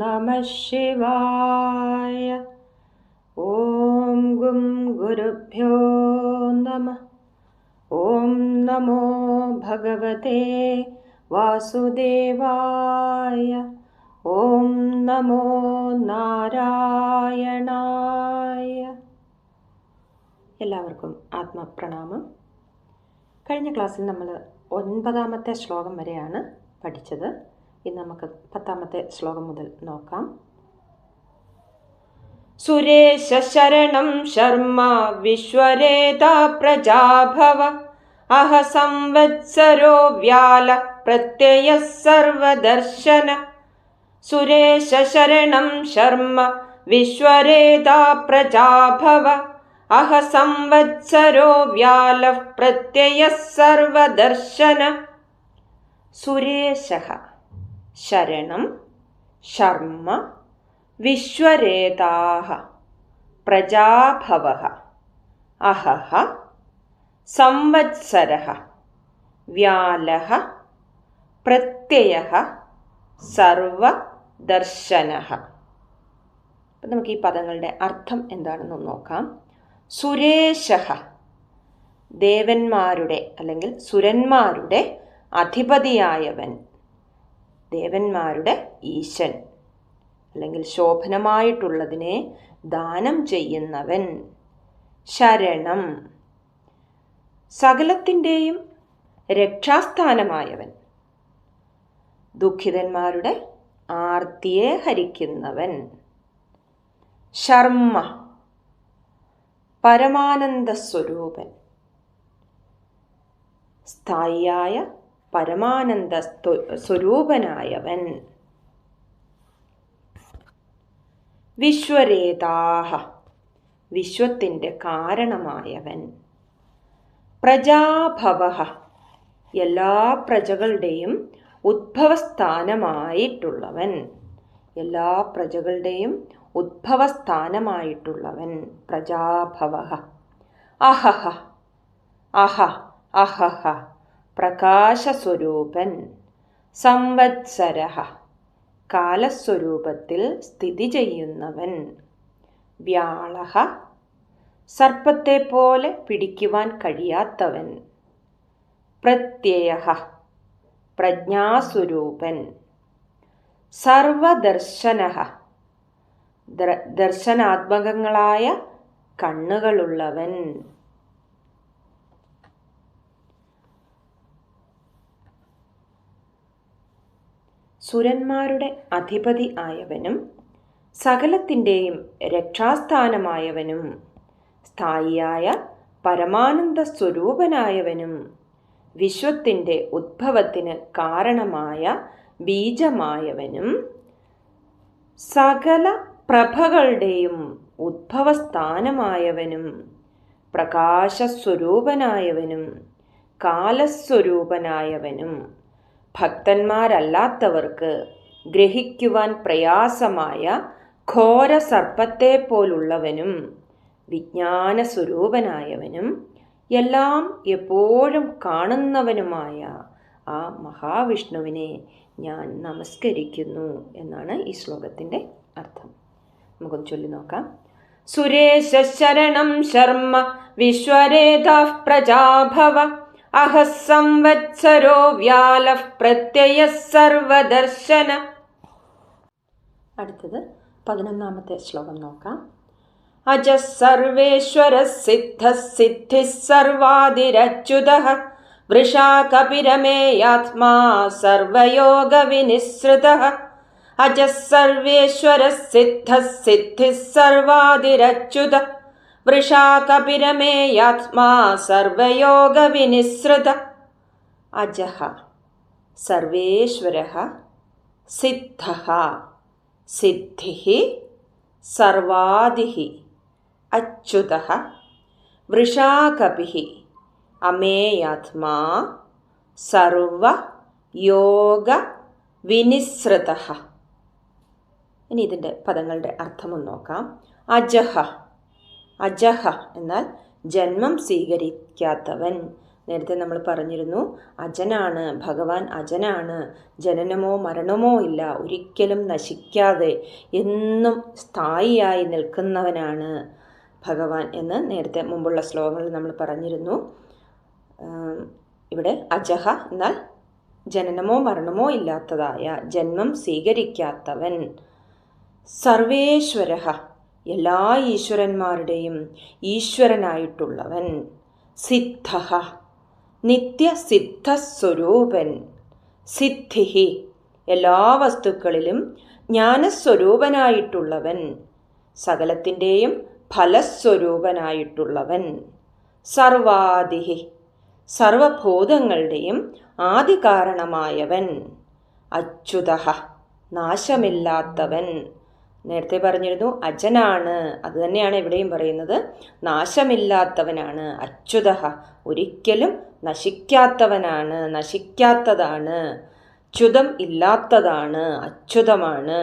നമഃ ശിവായ. ഓം ഗും ഗുരുഭ്യോ നമഃ. ഓം നമോ ഭഗവതേ വാസുദേവായ. ഓം നമോ നാരായണായ. എല്ലാവർക്കും ആത്മപ്രണാമം. കഴിഞ്ഞ ക്ലാസ്സിൽ നമ്മൾ 9-ാമത്തെ ശ്ലോകം വരെയാണ് പഠിച്ചത്. ഇന്ന് നമുക്ക് 10-ാമത്തെ ശ്ലോകം മുതൽ നോക്കാം. സുരേശ ശരണം ശർമ്മ വിശ്വരേത പ്രജാഭവ അഹ സംവത്സരോ വ്യാല പ്രത്യയ സർവദർശന. സുരേശ ശരണം ശർമ്മ വിശ്വരേത പ്രജാഭവ അഹ സംവത്സരോ വ്യാല പ്രത്യയ സർവദർശന. സുരേശഃ ശരണം ശർമ്മ വിശ്വരേതാഃ പ്രജാഭവഃ അഹഃ സംവത്സരഃ വ്യാലഃ പ്രത്യയഃ സർവദർശനഃ. അപ്പം നമുക്ക് ഈ പദങ്ങളുടെ അർത്ഥം എന്താണെന്ന് നോക്കാം. സുരേശഃ ദേവന്മാരുടെ അല്ലെങ്കിൽ സുരന്മാരുടെ അധിപതിയായവൻ, ദേവന്മാരുടെ ഈശൻ അല്ലെങ്കിൽ ശോഭനമായിട്ടുള്ളതിനെ ദാനം ചെയ്യുന്നവൻ. ശരണം സകലത്തിൻ്റെയും രക്ഷാസ്ഥാനമായവൻ, ദുഃഖിതന്മാരുടെ ആർത്തിയെ ഹരിക്കുന്നവൻ. ശർമ്മ പരമാനന്ദ സ്വരൂപൻ, സ്ഥായിയായ പരമാനന്ദ സ്വരൂപനായവൻ. വിശ്വരേതാഃ വിശ്വത്തിൻ്റെ കാരണമായവൻ. പ്രജാഭവഃ എല്ലാ പ്രജകളുടെയും ഉദ്ഭവസ്ഥാനമായിട്ടുള്ളവൻ, എല്ലാ പ്രജകളുടെയും ഉദ്ഭവസ്ഥാനമായിട്ടുള്ളവൻ. പ്രജാഭവഃ. അഹഃ അഹ അഹഃ പ്രകാശസ്വരൂപൻ. സംവത്സരഃ കാലസ്വരൂപത്തിൽ സ്ഥിതി ചെയ്യുന്നവൻ. വ്യാളഃ സർപ്പത്തെ പോലെ പിടിക്കുവാൻ കഴിയാത്തവൻ. പ്രത്യയഃ പ്രജ്ഞാസ്വരൂപൻ. സർവദർശനഃ ദർശനാത്മകങ്ങളായ കണ്ണുകളുള്ളവൻ. സുരന്മാരുടെ അധിപതി ആയവനും സകലത്തിൻ്റെയും രക്ഷാസ്ഥാനമായവനും സ്ഥായിയായ പരമാനന്ദ സ്വരൂപനായവനും വിശ്വത്തിൻ്റെ ഉദ്ഭവത്തിന് കാരണമായ ബീജമായവനും സകല പ്രഭകളുടെയും ഉദ്ഭവസ്ഥാനമായവനും പ്രകാശസ്വരൂപനായവനും കാലസ്വരൂപനായവനും ഭക്തന്മാരല്ലാത്തവർക്ക് ഗ്രഹിക്കുവാൻ പ്രയാസമായ ഘോര സർപ്പത്തെ പോലുള്ളവനും വിജ്ഞാനസ്വരൂപനായവനും എല്ലാം എപ്പോഴും കാണുന്നവനുമായ ആ മഹാവിഷ്ണുവിനെ ഞാൻ നമസ്കരിക്കുന്നു എന്നാണ് ഈ ശ്ലോകത്തിൻ്റെ അർത്ഥം. നമുക്കൊന്ന് ചൊല്ലി നോക്കാം. സുരേശ ശരണം ശർമ്മ വിശ്വരേതാഃ പ്രജാഭവ അഹ സംവത്സരോ വ്യാലഃ പ്രത്യയഃ സർവദർശന. അടുത്തത് 11-ാമത്തെ ശ്ലോകം നോക്കാം. അജഃ സർവേശ്വരഃ സിദ്ധഃ സിദ്ധിഃ സർവാദിരച്യുതഃ വൃഷാ കപിരമേയാത്മാ സർവയോഗവിനിസൃതഃ. അജഃ സർവേശ്വരഃ സിദ്ധഃ സിദ്ധിഃ സർവാദിരച്യുതഃ വൃഷാ കപിരമേയാത്മാ സർവയോഗവിനിസൃത. അജഃ സർവേശ്വരഃ സിദ്ധഃ സിദ്ധിഃ സർവാദിഃ അച്യുതഃ വൃഷാ കപിഃ അമേയാത്മാ സർവയോഗവിനിസൃതഃ. ഇനി ഇതിൻ്റെ പദങ്ങളുടെ അർത്ഥമൊന്ന് നോക്കാം. അജഃ അജഃ എന്നാൽ ജന്മം സ്വീകരിക്കാത്തവൻ, നേരത്തെ നമ്മൾ പറഞ്ഞിരുന്നു, അജനാണ് ഭഗവാൻ, അജനാണ്. ജനനമോ മരണമോ ഇല്ല, ഒരിക്കലും നശിക്കാതെ എന്നും സ്ഥായിയായി നിൽക്കുന്നവനാണ് ഭഗവാൻ എന്ന് നേരത്തെ മുമ്പുള്ള ശ്ലോകങ്ങളിൽ നമ്മൾ പറഞ്ഞിരുന്നു. ഇവിടെ അജഹ എന്നാൽ ജനനമോ മരണമോ ഇല്ലാത്തതായ, ജന്മം സ്വീകരിക്കാത്തവൻ. സർവേശ്വര, എല്ലാ ഈശ്വരന്മാരുടെയും ഈശ്വരനായിട്ടുള്ളവൻ. സിദ്ധ, നിത്യസിദ്ധസ്വരൂപൻ. സിദ്ധിഹി, എല്ലാ വസ്തുക്കളിലും ജ്ഞാനസ്വരൂപനായിട്ടുള്ളവൻ, സകലത്തിൻ്റെയും ഫലസ്വരൂപനായിട്ടുള്ളവൻ. സർവാദിഹി, സർവഭൂതങ്ങളുടെയും ആദികാരണമായവൻ. അച്യുതഃ, നാശമില്ലാത്തവൻ. നേരത്തെ പറഞ്ഞിരുന്നു അജനാണ്, അത് തന്നെയാണ് ഇവിടെയും പറയുന്നത്, നാശമില്ലാത്തവനാണ്. അച്യുതഃ, ഒരിക്കലും നശിക്കാത്തവനാണ്, നശിക്കാത്തതാണ്. ച്യുതം ഇല്ലാത്തതാണ്, അച്യുതമാണ്.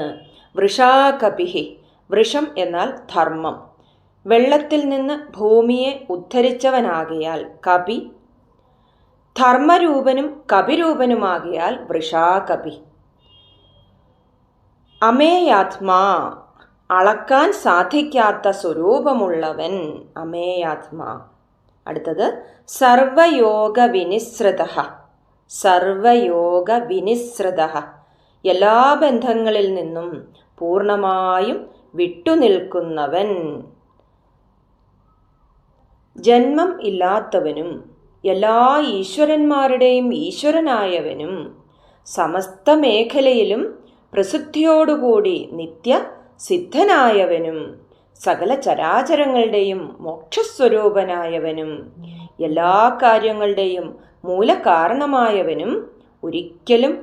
വൃഷാകപിഹി, വൃഷം എന്നാൽ ധർമ്മം, വെള്ളത്തിൽ നിന്ന് ഭൂമിയെ ഉദ്ധരിച്ചവനാകയാൽ കപി, ധർമ്മരൂപനും കപിരൂപനുമാകയാൽ വൃഷാകപി. അമേയാത്മാ, അളക്കാൻ സാധിക്കാത്ത സ്വരൂപമുള്ളവൻ. അമേയാത്മാ. അടുത്തത് സർവയോഗ വിനിസൃത. സർവയോഗ വിനിസൃത, എല്ലാ ബന്ധങ്ങളിൽ നിന്നും പൂർണ്ണമായും വിട്ടുനിൽക്കുന്നവൻ. ജന്മം ഇല്ലാത്തവനും എല്ലാ ഈശ്വരന്മാരുടെയും ഈശ്വരനായവനും സമസ്ത മേഖലയിലും പ്രസിദ്ധിയോടുകൂടി നിത്യ സിദ്ധനായവനും സകല ചരാചരങ്ങളുടെയും മോക്ഷസ്വരൂപനായവനും എല്ലാ കാര്യങ്ങളുടെയും മൂലകാരണമായവനും ഒരിക്കലും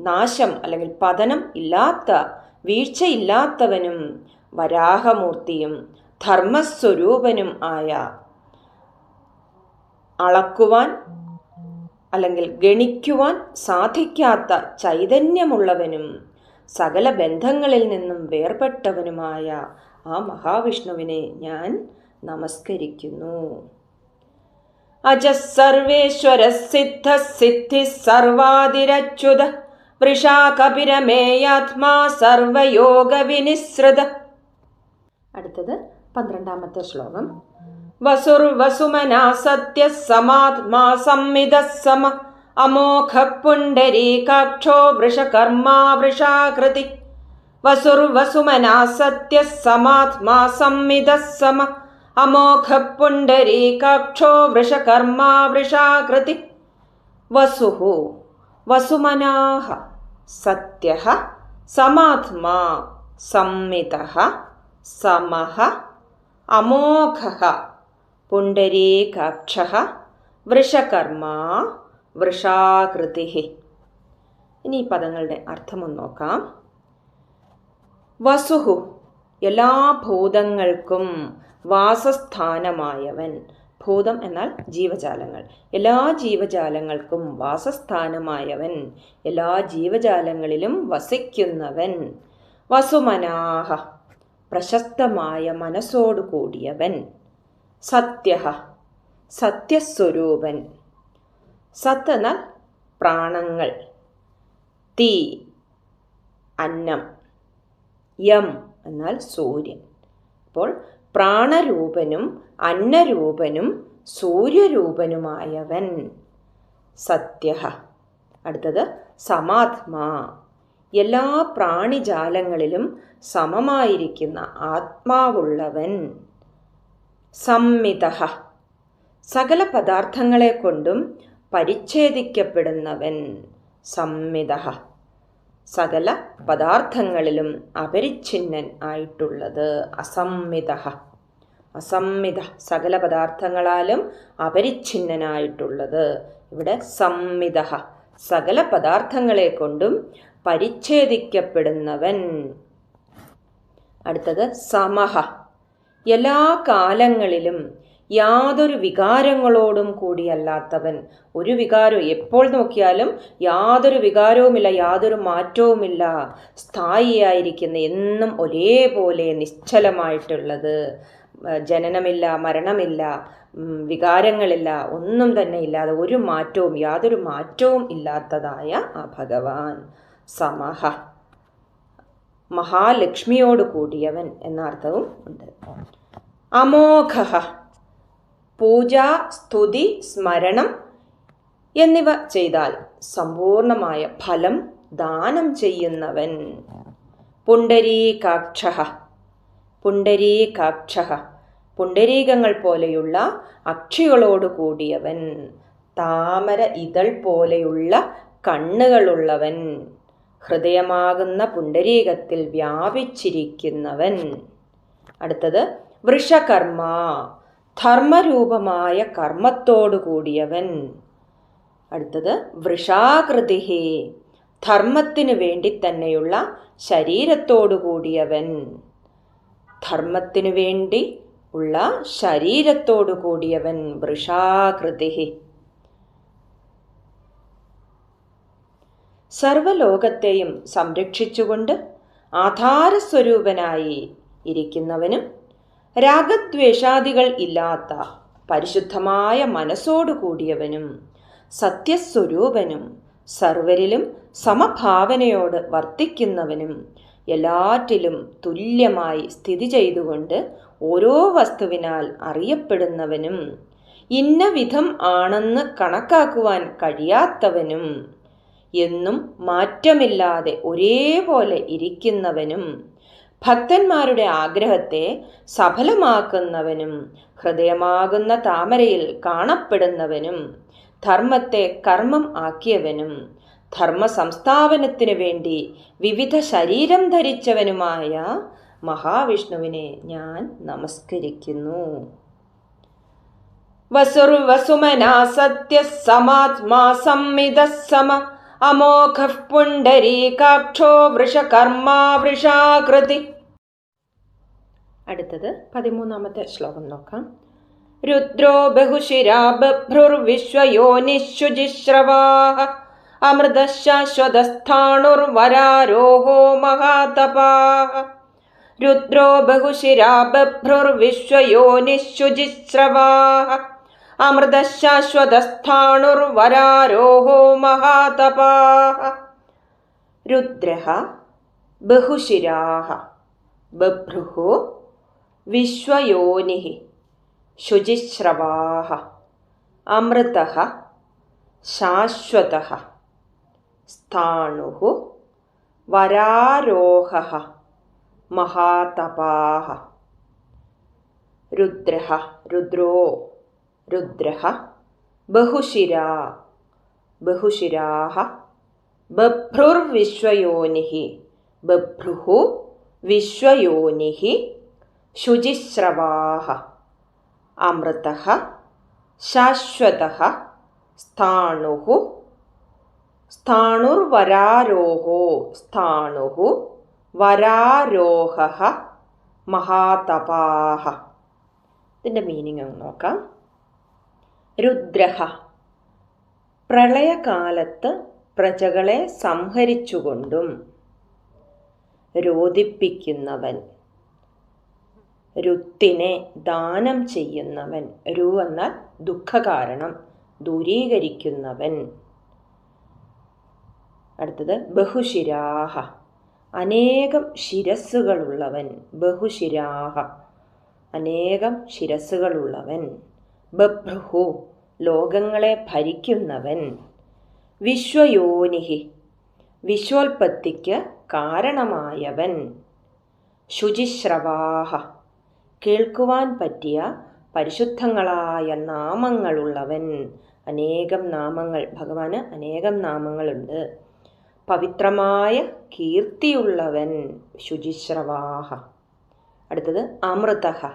നാശം അല്ലെങ്കിൽ പതനം ഇല്ലാത്ത, വീഴ്ചയില്ലാത്തവനും വരാഹമൂർത്തിയും ധർമ്മസ്വരൂപനും ആയ, അളക്കുവാൻ അല്ലെങ്കിൽ ഗണിക്കുവാൻ സാധിക്കാത്ത ചൈതന്യമുള്ളവനും സകല ബന്ധങ്ങളിൽ നിന്നും വേർപെട്ടവനുമായ ആ മഹാവിഷ്ണുവിനെ ഞാൻ നമസ്കരിക്കുന്നു. അജസർവേശ്വര സിദ്ധ സിദ്ധി സർവാതിരച്യുത വൃഷാകപിരമേയാത്മാ സർവയോഗ വിനിസൃത. അടുത്തത് 12ാമത്തെ ശ്ലോകം. വസുർവസുമനാ സത്യ സമാത്മാ സംമിതഃ സമ അമോഘ പുണ്ഡരീകാക്ഷോ വൃഷകർമാ വൃഷാകൃതി. വസുർവസുമനാ സത്യ സമാത്മാ സംമിതഃ സമ അമോഘ പുണ്ഡരീകാക്ഷോ വൃഷകർമാ വൃഷാകൃതി. വസുഃ, വസുമനാഃ, സത്യഃ, സമാത്മാ, സംമിതഃ, സമഃ, അമോഘഃ, പുണ്ഡരീകാക്ഷഃ, വൃഷകർമാ, വൃഷാകൃതിഃ. ഇനി ഈ പദങ്ങളുടെ അർത്ഥമൊന്ന് നോക്കാം. വസുഃ, എല്ലാ ഭൂതങ്ങൾക്കും വാസസ്ഥാനമായവൻ. ഭൂതം എന്നാൽ ജീവജാലങ്ങൾ. എല്ലാ ജീവജാലങ്ങൾക്കും വാസസ്ഥാനമായവൻ, എല്ലാ ജീവജാലങ്ങളിലും വസിക്കുന്നവൻ. വസുമനാഹ, പ്രശസ്തമായ മനസ്സോടു കൂടിയവൻ. സത്യഃ, സത്യസ്വരൂപൻ. സത്ത് എന്നാൽ പ്രാണങ്ങൾ, തീ അന്നം, യം എന്നാൽ സൂര്യൻ. അപ്പോൾ പ്രാണരൂപനും അന്നരൂപനും സൂര്യരൂപനുമായവൻ സത്യഃ. അടുത്തത് സമാത്മാ, എല്ലാ പ്രാണിജാലങ്ങളിലും സമമായിരിക്കുന്ന ആത്മാവുള്ളവൻ. സംമിതഃ, സകല പദാർത്ഥങ്ങളെ കൊണ്ടും പരിച്ഛേദിക്കപ്പെടുന്നവൻ. സംമിതഃ, സകല പദാർത്ഥങ്ങളിലും അപരിച്ഛിന്നൻ ആയിട്ടുള്ളത്. അസംമിതഃ, അസംമിത, സകല പദാർത്ഥങ്ങളാലും അപരിച്ഛിന്നനായിട്ടുള്ളത്. ഇവിടെ സംമിതഃ, സകല പദാർത്ഥങ്ങളെ കൊണ്ടും പരിച്ഛേദിക്കപ്പെടുന്നവൻ. അടുത്തത് സമഃ, എല്ലാ കാലങ്ങളിലും യാതൊരു വികാരങ്ങളോടും കൂടിയല്ലാത്തവൻ. ഒരു വികാരവും, എപ്പോൾ നോക്കിയാലും യാതൊരു വികാരവുമില്ല, യാതൊരു മാറ്റവുമില്ല, സ്ഥായിയായിരിക്കുന്ന, എന്നും ഒരേപോലെ നിശ്ചലമായിട്ടുള്ളത്. ജനനമില്ല, മരണമില്ല, വികാരങ്ങളില്ല, ഒന്നും തന്നെ ഇല്ലാതെ ഒരു മാറ്റവും യാതൊരു മാറ്റവും ഇല്ലാത്തതായ ആ ഭഗവാൻ. സമഹ, മഹാലക്ഷ്മിയോട് കൂടിയവൻ എന്ന അർത്ഥവും ഉണ്ട്. അമോഘ, പൂജ, സ്തുതി, സ്മരണം എന്നിവ ചെയ്താൽ സമ്പൂർണമായ ഫലം ദാനം ചെയ്യുന്നവൻ. പുണ്ടരീകാക്ഷ, പുണ്ടരീകാക്ഷ, പുണ്ടരീകങ്ങൾ പോലെയുള്ള അക്ഷികളോട് കൂടിയവൻ. താമര ഇതൾ പോലെയുള്ള കണ്ണുകളുള്ളവൻ. ഹൃദയമാകുന്ന പുണ്ടരീകത്തിൽ വ്യാപിച്ചിരിക്കുന്നവൻ. അടുത്തത് വൃഷകർമ്മ, ധർമ്മരൂപമായ കർമ്മത്തോടു കൂടിയവൻ. അടുത്തത് വൃഷാകൃതി, ധർമ്മത്തിനു വേണ്ടി തന്നെയുള്ള ശരീരത്തോടു കൂടിയവൻ. ധർമ്മത്തിനു വേണ്ടി ഉള്ള ശരീരത്തോടു കൂടിയവൻ വൃഷാകൃതി. സർവലോകത്തെയും സംരക്ഷിച്ചുകൊണ്ട് ആധാരസ്വരൂപനായി ഇരിക്കുന്നവനും രാഗദ്വേഷാദികൾ ഇല്ലാത്ത പരിശുദ്ധമായ മനസ്സോടു കൂടിയവനും സത്യസ്വരൂപനും സർവരിലും സമഭാവനയോട് വർത്തിക്കുന്നവനും എല്ലാറ്റിലും തുല്യമായി സ്ഥിതി ചെയ്തുകൊണ്ട് ഓരോ വസ്തുവിനാൽ അറിയപ്പെടുന്നവനും ഇന്ന വിധം ആണെന്ന് കണക്കാക്കുവാൻ കഴിയാത്തവനും എന്നും മാറ്റമില്ലാതെ ഒരേപോലെ ഇരിക്കുന്നവനും ഭക്തന്മാരുടെ ആഗ്രഹത്തെ സഫലമാക്കുന്നവനും ഹൃദയമാകുന്ന താമരയിൽ കാണപ്പെടുന്നവനും ധർമ്മത്തെ കർമ്മം ആക്കിയവനും ധർമ്മ സംസ്ഥാപനത്തിനു വേണ്ടി വിവിധ ശരീരം ധരിച്ചവനുമായ മഹാവിഷ്ണുവിനെ ഞാൻ നമസ്കരിക്കുന്നു. വസുർവസുമനാ സത്യ സമാത്മാ സംമിതഃ സമ അമോഘഃ പുണ്ടരീകാക്ഷോ വൃഷകർമാ വൃഷാകൃതി. അടുത്തത് 13ാമത്തെ ശ്ലോകം നോക്കാം. രുദ്രോ ബഹുശിരാ ബഭ്രുർവിശ്വയോനിശുചിശ്രവാഃ അമൃതഃശാശ്വതസ്ഥാണുർവരാരോഹോ മഹാതപാഃ. രുദ്രോ ബഹുശിരാ ബഭ്രുർവിശ്വയോനിശുചിശ്രവാഃ അമൃതഃശാശ്വതസ്ഥാണുർവരാരോഹോ മഹാതപാഃ. രുദ്രഃ ബഹുശിരാഃ ബഭ്രുഃ വിശ്വയോനിഃ ശുചിശ്രവാഃ അമൃതഃ ശാശ്വതഃ സ്ഥാണുഃ വരാരോഹഃ മഹാതപാഃ. രുദ്രഃ രുദ്രോ രുദ്രഃ ബഹുശിരാ ബഹുശിരാഃ ബഭ്രുർവിശ്വയോനിഃ ബഭ്രുഃ വിശ്വയോനിഃ ശുചിശ്രവാഃ അമൃതഃ ശാശ്വതഃ സ്ഥാണുഃ സ്ഥാണുർവരാരോഹോ സ്ഥാണുഃ വരാരോഹഃ മഹാതപാഃ. ഇതിൻ്റെ മീനിങ് നോക്കാം. രുദ്രഃ പ്രളയകാലത്ത് പ്രജകളെ സംഹരിച്ചുകൊണ്ടും രോദിപ്പിക്കുന്നവൻ, രുത്തിനെ ദാനം ചെയ്യുന്നവൻ. രു എന്നാൽ ദുഃഖകാരണം, ദൂരീകരിക്കുന്നവൻ. അടുത്തത് ബഹുശിരാഹ, അനേകം ശിരസ്സുകളുള്ളവൻ. ബഹുശിരാഹ, അനേകം ശിരസ്സുകളുള്ളവൻ. ബഭ്രുഹു, ലോകങ്ങളെ ഭരിക്കുന്നവൻ. വിശ്വയോനിഹി, വിശ്വോൽപത്തിക്ക് കാരണമായവൻ. ശുചിശ്രവാഹ, കേൾക്കുവാൻ പറ്റിയ പരിശുദ്ധങ്ങളായ നാമങ്ങളുള്ളവൻ. അനേകം നാമങ്ങൾ, ഭഗവാന് അനേകം നാമങ്ങളുണ്ട്. പവിത്രമായ കീർത്തിയുള്ളവൻ. ശുചിശ്രവാഹ. അടുത്തത് അമൃതഃ,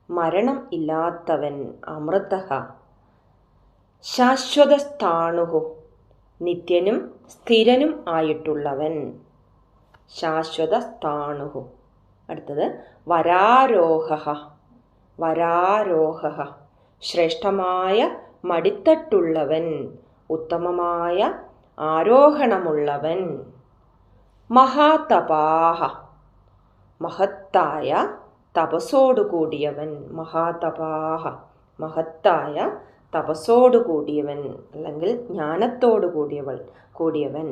മരണം ഇല്ലാത്തവൻ. അമൃതഃ. ശാശ്വതസ്ഥാണുഹു, നിത്യനും സ്ഥിരനും ആയിട്ടുള്ളവൻ. ശാശ്വതസ്ഥാണുഹു. അടുത്തത് വരാരോഹഃ. വരാരോഹഃ, ശ്രേഷ്ഠമായ മടിത്തട്ടുള്ളവൻ, ഉത്തമമായ ആരോഹണമുള്ളവൻ. മഹാതപാഹ, മഹത്തായ തപസ്സോടുകൂടിയവൻ. മഹാതപാഹ, മഹത്തായ തപസ്സോടു കൂടിയവൻ അല്ലെങ്കിൽ ജ്ഞാനത്തോടു കൂടിയവൻ.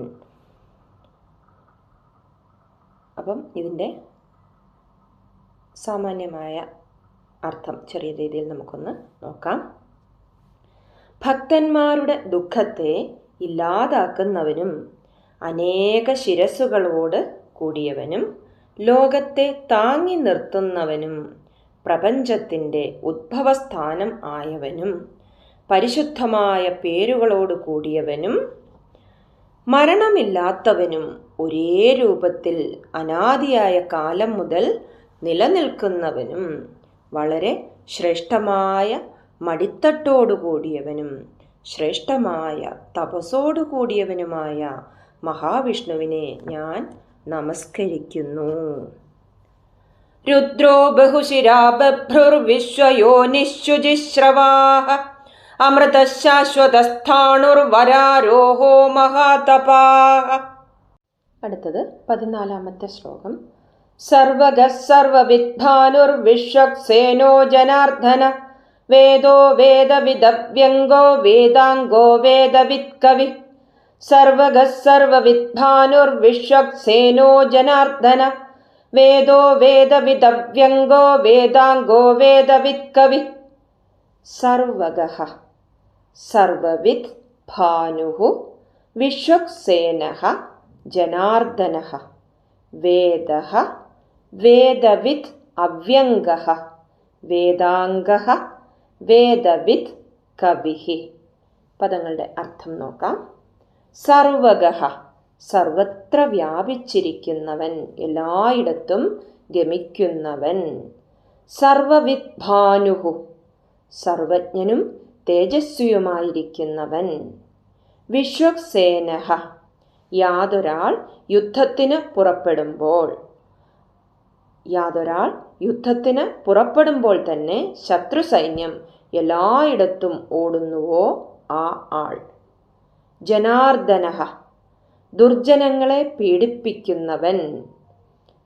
അപ്പം ഇതിൻ്റെ സാമാന്യമായ അർത്ഥം ചെറിയ രീതിയിൽ നമുക്കൊന്ന് നോക്കാം. ഭക്തന്മാരുടെ ദുഃഖത്തെ ഇല്ലാതാക്കുന്നവനും അനേക ശിരസ്സുകളോട് കൂടിയവനും ലോകത്തെ താങ്ങി നിർത്തുന്നവനും പ്രപഞ്ചത്തിൻ്റെ ഉദ്ഭവസ്ഥാനം ആയവനും പരിശുദ്ധമായ പേരുകളോട് കൂടിയവനും മരണമില്ലാത്തവനും ഒരേ രൂപത്തിൽ അനാദിയായ കാലം മുതൽ നിലനിൽക്കുന്നവനും വളരെ ശ്രേഷ്ഠമായ മടിത്തട്ടോടു കൂടിയവനും ശ്രേഷ്ഠമായ തപസ്സോടു കൂടിയവനുമായ മഹാവിഷ്ണുവിനെ ഞാൻ നമസ്കരിക്കുന്നു. രുദ്രോ ബഹുശിരാ ബഭ്രുർവിശ്വയോനിശുചിശ്രവാഃ അമൃതശാശ്വതസ്ഥാണുർവരാരോഹോ മഹാതപാഃ. അടുത്തത് 14-ാമത്തെ ശ്ലോകം. സർവഗഃ സർവവിദ്ഭാനുർവിശ്വക്സേനോ ജനാർദ്ദന വേദോ വേദവിദവ്യംഗോ വേദാംഗോ വേദവിത്കവി. സർവഗഃ സർവവിദ്ഭാനുർവിശ്വക്സേനോ ജനാർദ്ദന വേദോ വേദവിദവ്യംഗോ വേദാംഗോ വേദവിത്കവി. സർവഗഃ സർവവിദ് ഭാനുഃ വിശ്വക്സേനഃ ജനാർദ്ദനഃ വേദഃ വേദവിദ് അവ്യംഗഃ വേദാംഗഃ വേദവിദ് കവിഃ. പദങ്ങളുടെ അർത്ഥം നോക്കാം. സർവഗഃ സർവത്ര വ്യാപിച്ചിരിക്കുന്നവൻ, എല്ലായിടത്തും ഗമിക്കുന്നവൻ. സർവവിദ് ഭാനുഃ സർവജ്ഞനും തേജസ്വിയുമായിരിക്കുന്നവൻ. വിശ്വക്സേനഃ യാതൊരാൾ യുദ്ധത്തിന് പുറപ്പെടുമ്പോൾ തന്നെ ശത്രു സൈന്യം എല്ലായിടത്തും ഓടുന്നുവോ ആ ആൾ. ജനാർദ്ദനഃ ദുർജനങ്ങളെ പീഡിപ്പിക്കുന്നവൻ.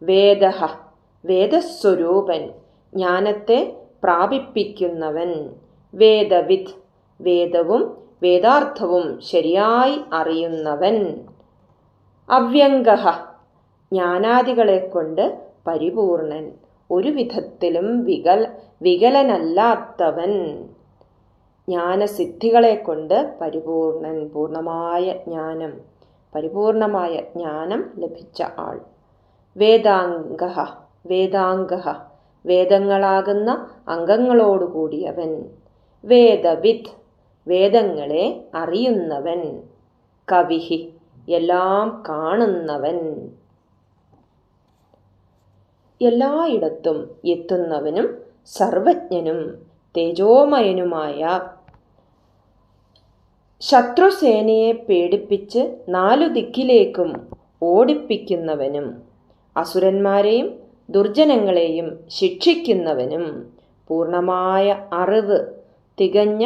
വേദഃ വേദസ്വരൂപൻ ജ്ഞാനത്തെ പ്രാപിപ്പിക്കുന്നവൻ. വേദവിദ് വേദവും വേദാർത്ഥവും ശരിയായി അറിയുന്നവൻ. അവ്യംഗഃ ജ്ഞാനാദികളെ കൊണ്ട് പരിപൂർണൻ, ഒരു വിധത്തിലും വികലനല്ലാത്തവൻ. ജ്ഞാനസിദ്ധികളെ കൊണ്ട് പരിപൂർണൻ, പരിപൂർണമായ ജ്ഞാനം ലഭിച്ച ആൾ. വേദാംഗഃ വേദങ്ങളാകുന്ന അംഗങ്ങളോടുകൂടിയവൻ. വേദവിദ് വേദങ്ങളെ അറിയുന്നവൻ. കവിഃ എല്ലാം കാണുന്നവൻ. എല്ലായിടത്തും എത്തുന്നവനും സർവജ്ഞനും തേജോമയനുമായ ശത്രുസേനയെ പേടിപ്പിച്ച് 4 ദിക്കിലേക്കും ഓടിപ്പിക്കുന്നവനും അസുരന്മാരെയും ദുർജനങ്ങളെയും ശിക്ഷിക്കുന്നവനും പൂർണ്ണമായ അറിവ് തികഞ്ഞ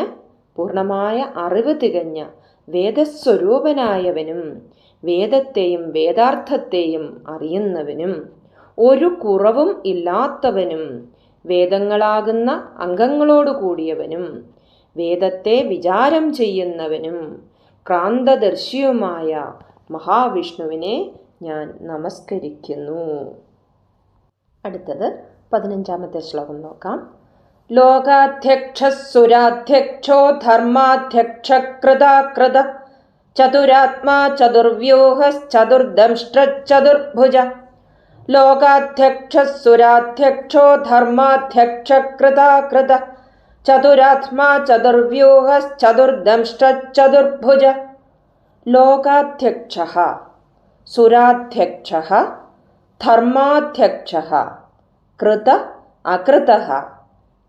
വേദസ്വരൂപനായവനും വേദത്തെയും വേദാർത്ഥത്തെയും അറിയുന്നവനും ഒരു കുറവും ഇല്ലാത്തവനും വേദങ്ങളാകുന്ന അംഗങ്ങളോട് കൂടിയവനും വേദത്തെ വിചാരം ചെയ്യുന്നവനും ക്രാന്തദർശിയുമായ മഹാവിഷ്ണുവിനെ ഞാൻ നമസ്കരിക്കുന്നു. അടുത്തത് 15-ാമത്തെ ശ്ലോകം നോക്കാം. ലോകാധ്യക്ഷസുരാധ്യക്ഷോ ധർമാധ്യക്ഷകൃതാകൃത ചതുരാത്മാ ചതുർവ്യൂഹശ്ചതുർദംഷ്ട്രചതുർഭുജ. ലോകാധ്യക്ഷസുരാധ്യക്ഷോ ധർമാധ്യക്ഷകൃതാകൃത ചതുരാത്മാ ചതുർവ്യൂഹശ്ചതുർദംഷ്ട്രചതുർഭുജ. ലോകാധ്യക്ഷഃ സുരാധ്യക്ഷഃ ധർമാധ്യക്ഷഃ കൃത അകൃതഃ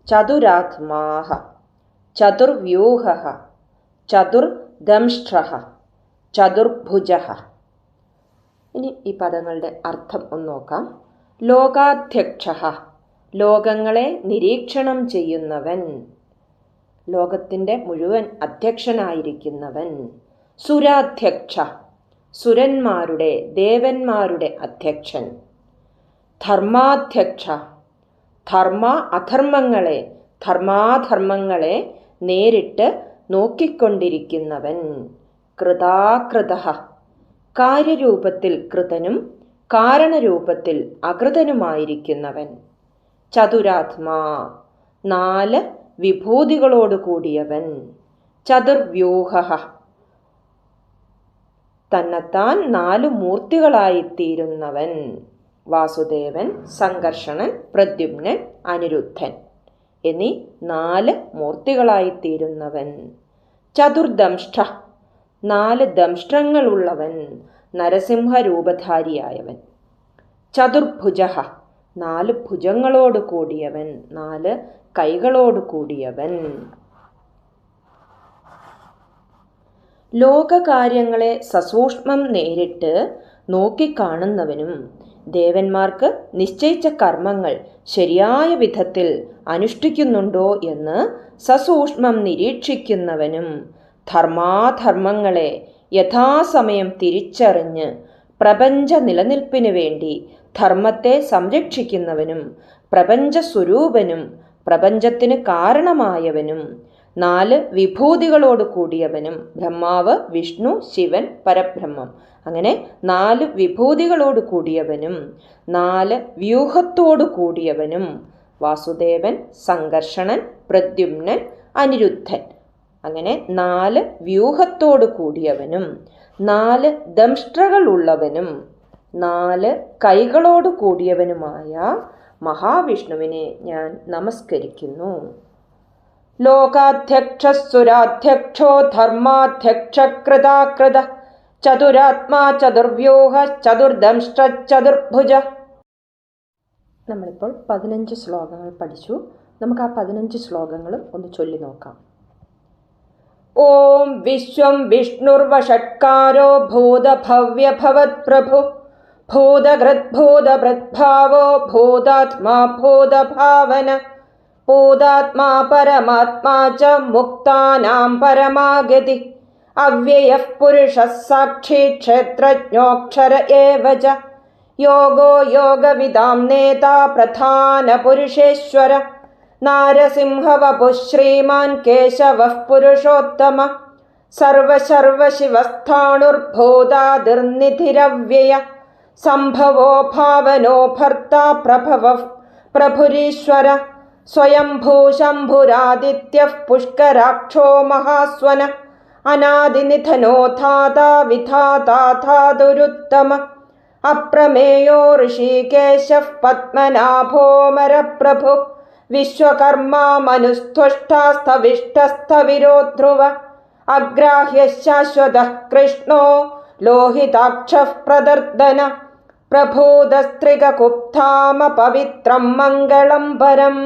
ചതുരാത്മാഃ ചതുർവ്യൂഹഃ ചതുർദംഷ്ട്രഃ ചതുർഭുജഃ. ഇനി ഈ പദങ്ങളുടെ അർത്ഥം ഒന്ന് നോക്കാം. ലോകാധ്യക്ഷഃ ലോകങ്ങളെ നിരീക്ഷണം ചെയ്യുന്നവൻ, ലോകത്തിൻ്റെ മുഴുവൻ അധ്യക്ഷനായിരിക്കുന്നവൻ. സുരാധ്യക്ഷ സുരന്മാരുടെ ദേവന്മാരുടെ അധ്യക്ഷൻ. ധർമാധ്യക്ഷ ധർമ്മ അധർമ്മങ്ങളെ ധർമാധർമ്മങ്ങളെ നേരിട്ട് നോക്കിക്കൊണ്ടിരിക്കുന്നവൻ. കൃതാകൃതഃ, കാര്യരൂപത്തിൽ കൃതനും കാരണരൂപത്തിൽ അകൃതനുമായിരിക്കുന്നവൻ. ചതുരാത്മാ, 4 വിഭൂതികളോട് കൂടിയവൻ. ചതുർവ്യൂഹഃ, തന്നെത്താൻ 4 മൂർത്തികളായിത്തീരുന്നവൻ. വാസുദേവൻ, സംഘർഷണൻ, പ്രദ്യുമ്നൻ, അനിരുദ്ധൻ എന്നീ 4 മൂർത്തികളായിത്തീരുന്നവൻ. ചതുർദംഷ്ട്ര, 4 ദംഷ്ട്രങ്ങളുള്ളവൻ, നരസിംഹരൂപധാരിയായവൻ. ചതുർഭുജഃ, 4 ഭുജങ്ങളോട് കൂടിയവൻ, 4 കൈകളോട് കൂടിയവൻ. ലോകകാര്യങ്ങളെ സസൂക്ഷ്മം നേരിട്ട് നോക്കിക്കാണുന്നവനും ദേവന്മാർക്ക് നിശ്ചയിച്ച കർമ്മങ്ങൾ ശരിയായ വിധത്തിൽ അനുഷ്ഠിക്കുന്നുണ്ടോ എന്ന് സസൂക്ഷ്മം നിരീക്ഷിക്കുന്നവനും ധർമാധർമ്മങ്ങളെ യഥാസമയം തിരിച്ചറിഞ്ഞ് പ്രപഞ്ച നിലനിൽപ്പിന് വേണ്ടി ധർമ്മത്തെ സംരക്ഷിക്കുന്നവനും പ്രപഞ്ചസ്വരൂപനും പ്രപഞ്ചത്തിന് കാരണമായവനും 4 വിഭൂതികളോട് കൂടിയവനും. ബ്രഹ്മാവ്, വിഷ്ണു, ശിവൻ, പരബ്രഹ്മം, അങ്ങനെ 4 വിഭൂതികളോട് കൂടിയവനും 4 വ്യൂഹത്തോടു കൂടിയവനും. വാസുദേവൻ, സംഘർഷണൻ, പ്രദ്യുമ്നൻ, അനിരുദ്ധൻ, അങ്ങനെ 4 വ്യൂഹത്തോട് കൂടിയവനും 4 ദംഷ്ട്രകളുള്ളവനും 4 കൈകളോട് കൂടിയവനുമായ മഹാവിഷ്ണുവിനെ ഞാൻ നമസ്കരിക്കുന്നു. ലോകാധ്യക്ഷസുരാധ്യക്ഷോ ധർമാധ്യക്ഷകൃതാകൃത ചതുരാത്മാ ചതുർവ്യൂഹ ചതുർദംഷ്ട്ര ചതുർഭുജ. നമ്മളിപ്പോൾ 15 ശ്ലോകങ്ങൾ പഠിച്ചു. നമുക്ക് ആ 15 ശ്ലോകങ്ങളും ഒന്ന് ചൊല്ലി നോക്കാം. ഓം വിശ്വം വിഷ്ണുർവഷട്കാരോ ഭൂതഭവ്യഭവത് പ്രഭു ഭൂതകൃദ്ഭൂതഭൃദ്ഭാവോ ഭൂതാത്മാ ഭൂതഭാവന ഭൂതാത്മാ പരമാത്മാ ച മുക്താനാം പരമാഗതി അവ്യയഃ പുരുഷഃ സാക്ഷി ക്ഷേത്രജ്ഞോക്ഷര ഏവ ച യോഗോ യോഗവിദാം നേതാ പ്രധാന പുരുഷേശ്വര നാരസിംഹവപുഃ ശ്രീമാൻ കേശവഃ പുരുഷോത്തമ സർവശർവശിവസ്ഥാണുർഭൂതാദിർനിധിരവ്യയ സംഭവോ ഭാവനോ ഭർത്താ പ്രഭവഃ പ്രഭുരീശ്വര സ്വയംഭൂ ശംഭുരാദിത്യഃ പുഷ്കരാക്ഷോ മഹാസ്വന അനാദിനിധനോ ധാതാ വിധാതാ ധാതുരുത്തമ അപ്രമേയോ ഋഷികേശഃ പത്മനാഭോമരപ്രഭു വിശ്വകർമാ മനുസ്തുഷ്ടാസ്ഥവിഷ്ടസ്ഥവിരോ ധ്രുവ അഗ്രാഹ്യഃ ശാശ്വതഃ കൃഷ്ണോ ലോഹിതാക്ഷഃ പ്രദർദന പ്രഭൂതസ്ത്രികകുപ്താമ പവിത്രം മംഗളം പരം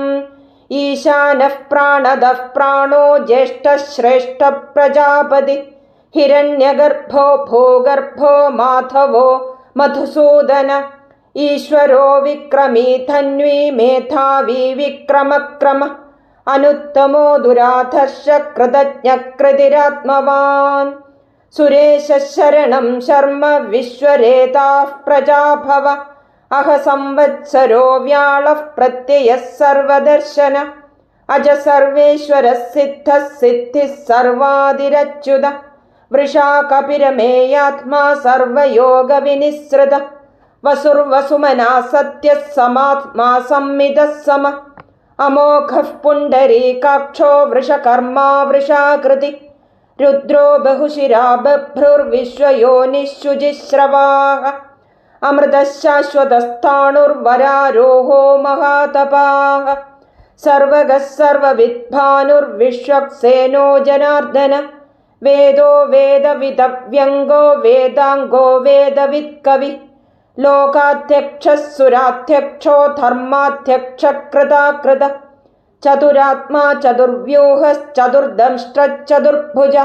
ഈശാനഃ പ്രാണദഃ പ്രാണോ ജ്യേഷ്ഠഃ ശ്രേഷ്ഠഃ പ്രജാപതി ഹിരണ്യഗർഭോ ഭൂഗർഭോ മാധവോ മധുസൂദന ഈശ്വരോ വിക്രമീ ധന്വീ മേധാവീ വിക്രമക്രമ അനുത്തമോ ദുരാധർഷ കൃതജ്ഞകൃതിരാത്മവാൻ സുരേശ ശരണം ശർമ്മ വിശ്വരേതാഃ പ്രജാഭവ അഹ സംവത്സരോ വ്യാളഃ പ്രത്യയഃ സർവദർശന അജ സർവേശ്വരഃ സിദ്ധഃ സിദ്ധിഃ സർവാദിരച്യുത വൃഷാ കപിരമേയാത്മാ സർവയോഗ വിനിസൃത വസുർവസുമനാ സത്യഃ സമാത്മാ സംമിതഃ സമ അമോഘഃ പുണ്ഡരീകാക്ഷോ വൃഷകർമാ വൃഷാകൃതി രുദ്രോ ബഹുശിരാ ബഭ്രുർവിശ്വയോനിഃശുചിശ്രവാഃ അമൃതഃ ശാശ്വതസ്ഥാണുർവരാരോഹോ മഹാതപാഃ സർവഗഃ സർവവിദ്ഭാനുർവിശ്വക്സേനോ ജനാർദ്ദന വേദോ വേദവിദവ്യംഗോ വേദാംഗോ വേദവിത്കവി ലോകാധ്യക്ഷഃ സുരാധ്യക്ഷോ ധർമാധ്യക്ഷകൃതാകൃത ചതുരാത്മാ ചതുർവ്യൂഹ ചതുർദംഷ്ട്ര ചതുർഭുജ